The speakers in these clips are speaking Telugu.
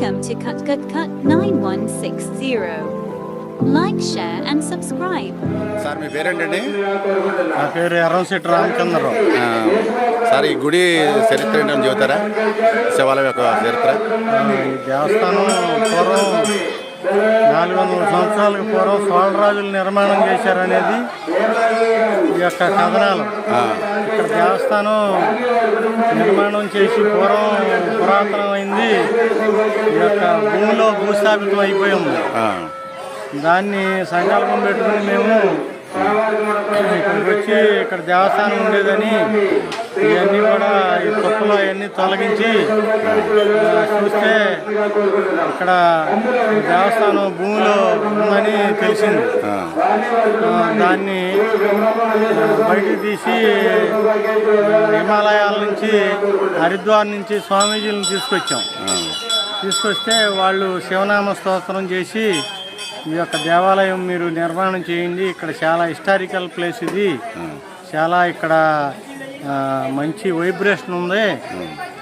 Welcome to Cut 9160. Like, share and subscribe. Sir మీ పేరేంటండి? నా పేరు ఎర్రంశెట్టి రామచంద్రరావు. సార్ ఈ గుడి చరిత్ర ఏంటని చెబుతారా? శివాలయం యొక్క చరిత్ర. ఈ దేవస్థానం పూర్వం 400 సంవత్సరాలకు పూర్వం చోళరాజులు నిర్మాణం చేశారనేది ఈ యొక్క కథనాలు. ఇక్కడ దేవస్థానం నిర్మాణం చేసి పురాతనమైంది ఈ యొక్క భూమిలో భూస్థాపితం అయిపోయి ఉంది. దాన్ని సంకల్పం పెట్టుకుని మేము ఇక్కడికి వచ్చి ఇక్కడ దేవస్థానం ఉండేదని ఇవన్నీ కూడా ఈ తుప్పలు అవన్నీ తొలగించి చూస్తే ఇక్కడ దేవస్థానం భూమిలో ఉందని తెలిసింది. దాన్ని బయటికి తీసి హిమాలయాల నుంచి హరిద్వార్ నుంచి స్వామీజీలను తీసుకొస్తే వాళ్ళు శివనామ స్తోత్రం చేసి ఈ యొక్క దేవాలయం మీరు నిర్మాణం చేయండి, ఇక్కడ చాలా హిస్టారికల్ ప్లేస్, ఇది చాలా ఇక్కడ మంచి వైబ్రేషన్ ఉంది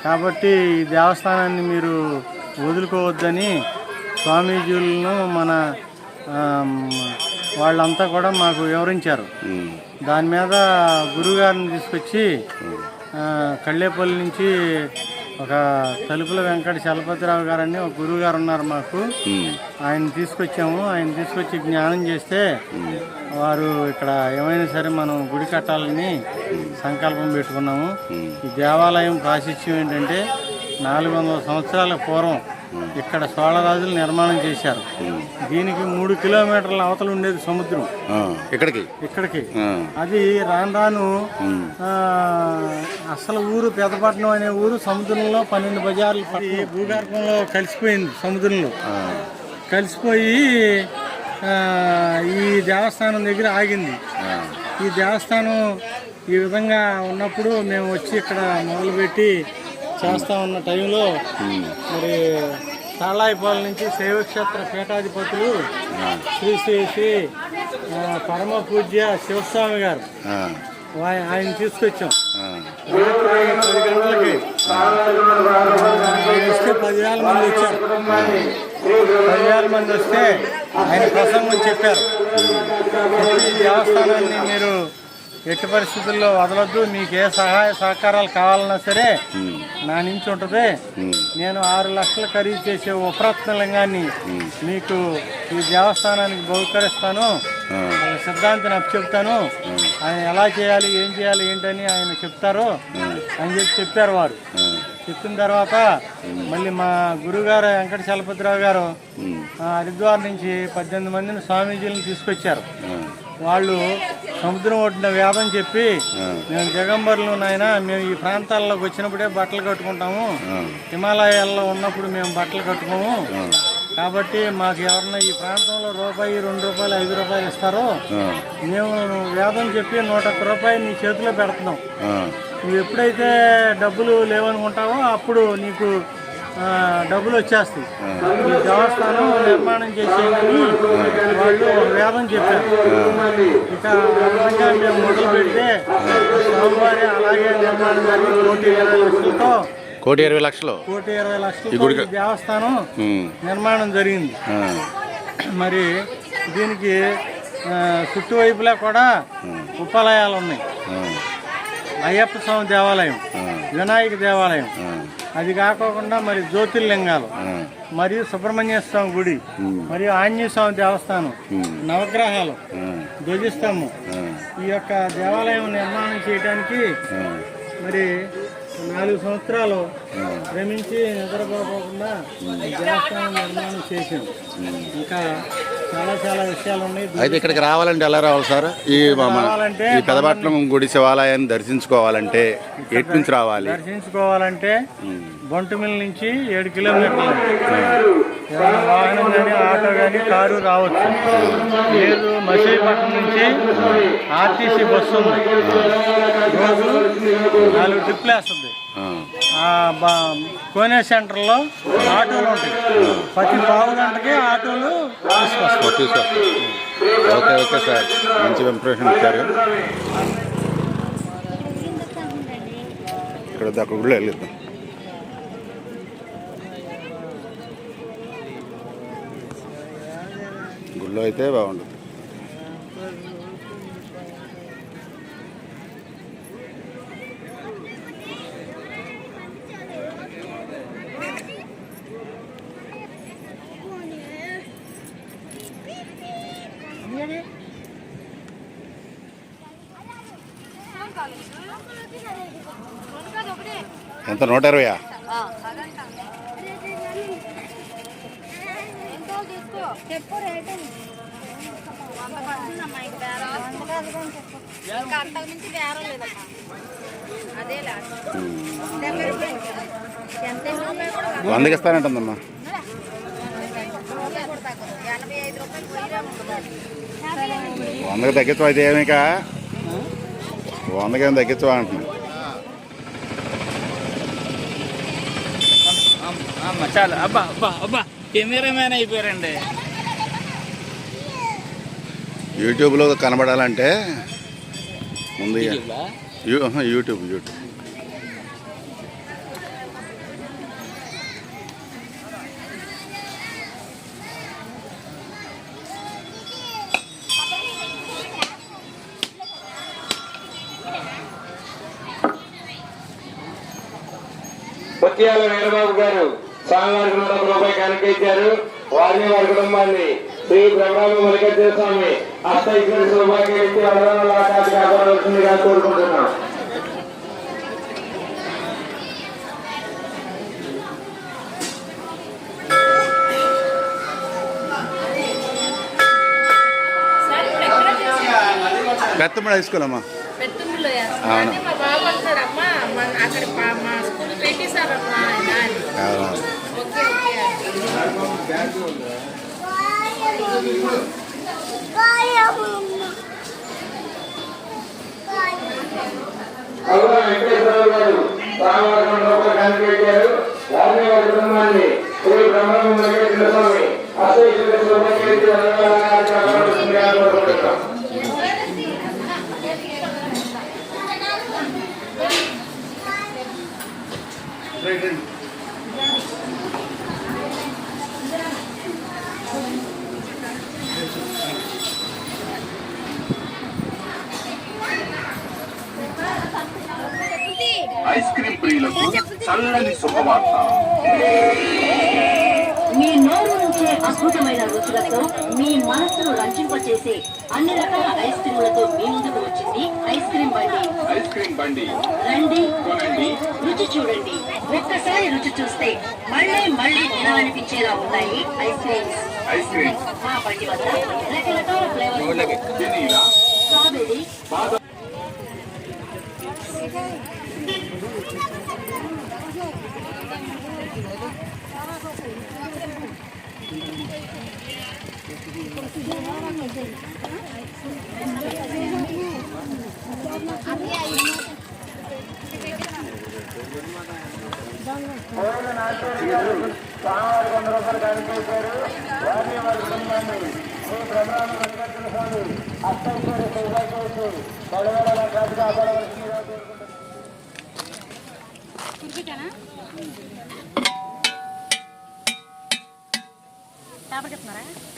కాబట్టి ఈ దేవస్థానాన్ని మీరు వదులుకోవద్దని స్వామీజీలను మన వాళ్ళంతా కూడా మాకు వివరించారు. దాని మీద గురువుగారిని తీసుకొచ్చి కళ్ళేపల్లి నుంచి ఒక తలుపుల వెంకట చలపతిరావు గారని ఒక గురువు గారు ఉన్నారు మాకు. ఆయన తీసుకొచ్చాము. ఆయన తీసుకొచ్చి జ్ఞానం చేస్తే వారు ఇక్కడ ఏమైనా సరే మనం గుడి కట్టాలని సంకల్పం పెట్టుకున్నాము. ఈ దేవాలయం ప్రాశస్త్యం ఏంటంటే 400 సంవత్సరాల పూర్వం ఇక్కడ చోళరాజులు నిర్మాణం చేశారు. దీనికి 3 కిలోమీటర్ల అవతల ఉండేది సముద్రం. ఇక్కడికి అది రాను అసలు ఊరు పెదపట్నం అనే ఊరు సముద్రంలో 12 బజార్లు భూగర్భంలో కలిసిపోయింది. సముద్రంలో కలిసిపోయి ఈ దేవస్థానం దగ్గర ఆగింది. ఈ దేవస్థానం ఈ విధంగా ఉన్నప్పుడు మేము వచ్చి ఇక్కడ మొదలుపెట్టి చేస్తా ఉన్న టైంలో మరి తాళాయిపాల నుంచి శైవక్షేత్ర పీఠాధిపతులు శ్రీ శ్రీ శ్రీ పరమ పూజ్య శివస్వామి గారు ఆయన తీసుకొచ్చాం. 10 గంటలకి వస్తే 10,000 మంది వచ్చారు. 10,000 మంది వస్తే ఆయన ప్రసంగం చెప్పారు. ఈ దేవస్థానాన్ని మీరు ఎట్టి పరిస్థితుల్లో వదలొద్దు, మీకు ఏ సహాయ సహకారాలు కావాలన్నా సరే నా నుంచి ఉంటుంది. నేను 6 లక్షలు ఖరీదు చేసే ఉపరత్న లింగాన్ని మీకు ఈ దేవస్థానానికి బహుకరిస్తాను, సిద్ధాంతిని చెప్తాను, ఆయన ఎలా చేయాలి ఏం చేయాలి ఏంటని ఆయన చెప్తారు అని చెప్పారు. వారు చెప్పిన తర్వాత మళ్ళీ మా గురుగారు వెంకట చలపతిరావు గారు హరిద్వార్ నుంచి 18 మందిని స్వామీజీలను తీసుకొచ్చారు. వాళ్ళు సముద్రం ఒడ్డున వేదం చెప్పి మేము దిగంబరులు నాయన, మేము ఈ ప్రాంతాల్లోకి వచ్చినప్పుడే బట్టలు కట్టుకుంటాము, హిమాలయాల్లో ఉన్నప్పుడు మేము బట్టలు కట్టుకోము, కాబట్టి మాకు ఎవరన్నా ఈ ప్రాంతంలో రూపాయి 2 రూపాయలు 5 రూపాయలు ఇస్తారో మేము వేదం చెప్పి 101 రూపాయలు నీ చేతిలో పెడుతున్నాం. నువ్వు ఎప్పుడైతే డబ్బులు లేవనుకుంటావో అప్పుడు నీకు డబ్బులు వచ్చేస్తాయి. ఈ దేవస్థానం నిర్మాణం చేసేదని వాళ్ళు వేదం చెప్పారు. ఇక విధంగా మేము మొదలు పెడితే స్వామివారి అలాగే నిర్మాణం జరిగి 1,20,00,000 1,20,00,000 దేవస్థానం నిర్మాణం జరిగింది. మరి దీనికి చుట్టువైపులా కూడా ఉపాలయాలు ఉన్నాయి. అయ్యప్ప స్వామి దేవాలయం, వినాయక దేవాలయం, అది కాకోకుండా మరి జ్యోతిర్లింగాలు, మరియు సుబ్రహ్మణ్య స్వామి గుడి, మరియు ఆంజనేయ స్వామి దేవస్థానం, నవగ్రహాలు, ధ్వజస్తంభం. ఈ యొక్క దేవాలయం నిర్మాణం చేయడానికి మరి 4 సంవత్సరాలు శ్రమించి నిద్రపోకుండా దేవస్థానం నిర్మాణం చేసాం. ఇంకా చాలా విషయాలు ఉన్నాయి. అయితే ఇక్కడికి రావాలంటే ఎలా రావాలి సార్? ఈ పెదపట్నం గుడి శివాలయాన్ని దర్శించుకోవాలంటే ఎటు నుంచి రావాలి? దర్శించుకోవాలంటే బొంటుమిల్ నుంచి 7 కిలోమీటర్లు. ఏదైనా వాహనం కానీ ఆటో కానీ కారు రావచ్చు. లేదు మచిలీపట్నం నుంచి ఆర్టీసీ బస్సు ఉంది, రోజు 4 ట్రిప్లు వేస్తుంది. కోనే సెంటర్లో ఆటోలు ఉంటాయి, ప్రతి పావు గంటకి ఆటోలు తీసుకొస్తాయి. ఓకే సార్, మంచి ఇంప్రెషన్ ఇచ్చారు. ఇక్కడ గుడిలో వెళ్ళిద్దాం. ఎల్లో అయితే బాగుంటుంది. ఎంత 120? చెప్పు రేటు అంతకు మించి బేరం లేదమ్మా. అదే ఎంత 100కి ఇస్తానంటుందమ్మా. 85 రూపాయలు 100కి తగ్గించవా? అయితే ఏమికా 100కి ఏమి తగ్గించవా అంటున్నా. చాలా అబ్బా అబ్బా అబ్బా కెమెరామ్యాన్ అయిపోయారండి. యూట్యూబ్లో కనబడాలంటే ముందు యూట్యూబ్ ముత్యాల వీరబాబు గారు స్వామివారికి 100 రూపాయలు కనుక ఇచ్చారు. వారిని వారి కుటుంబాన్ని శ్రీ బ్రహ్మాంబ మల్లికార్జున స్వామి అష్టైశ్వర్య సౌభాగ్యం ఇచ్చి కాపాడవలసిందిగా కోరుకుంటున్నాం. పెద్దమ్మడి హై స్కూల్ అమ్మా. అవును. అవునా వెంకటేశ్వరరావు గారు స్వామివారికి 100 రూపాయలు కనుక ఇచ్చారు. వారిని వారి కుటుంబాన్ని శ్రీ బ్రహ్మాంబ మల్లికార్జున స్వామి అష్టైశ్వర్య సౌభాగ్యం ఇచ్చి కాపాడవలసిందిగా కోరుకుంటున్నాం. ఐస్ క్రీమ్ ప్రియులకు చల్లని శుభవార్త. మీ నోరు నుంచే అద్భుతమైన రుచులతో మీ మనసును రంజింపచేసే అన్ని రకాల ఐస్ క్రీములతో మీ ముందుకు వచ్చింది ఐస్ క్రీమ్ బండి. ఐస్ క్రీమ్ బండి రండి, కొనండి, రుచి చూడండి. ఒక్కసారి రుచి చూస్తే మళ్ళీ మళ్ళీ తినాలనిపించేలా ఉన్నాయి ఐస్ క్రీమ్స్. ఐస్ క్రీమ్ మా బండి వద్ద రకరకాల ఫ్లేవర్స్, వెనీలా, స్ట్రాబెర్రీ,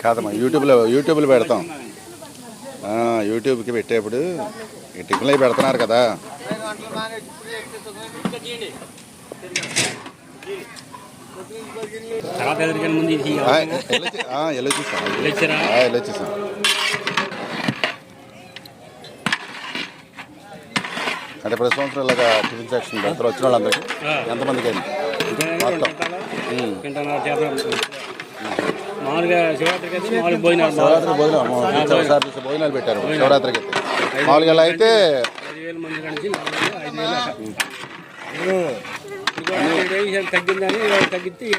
కాదమ్మా. యూట్యూబ్లో పెడతాం. యూట్యూబ్కి పెట్టేప్పుడు ఈ టిఫిన్లు అవి పెడుతున్నారు కదా. వెళ్ళొచ్చేసాం. అంటే ప్రతి సంవత్సరం ఇలాగా టిఫిన్ సెక్షన్ పెడతారు. వచ్చిన వాళ్ళందరికీ ఎంతమందికి అయింది మొత్తం? మామూలుగా శివరాత్రికి అయితే మామూలు భోజనాలు భోజనాలు పెట్టారు. శివరాత్రికి అయితే మామూలుగా ఎలా అయితే 10,000 మంది నుంచి 5,000 తగ్గిందని తగ్గితే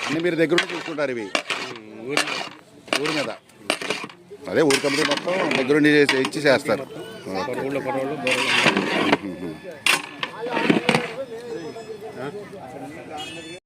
అన్ని మీరు దగ్గర చూసుకుంటారు. ఇవి ఊరి మీద అదే ఊరి కమిటీ మొత్తం దగ్గరుండి ఇచ్చి చేస్తారు.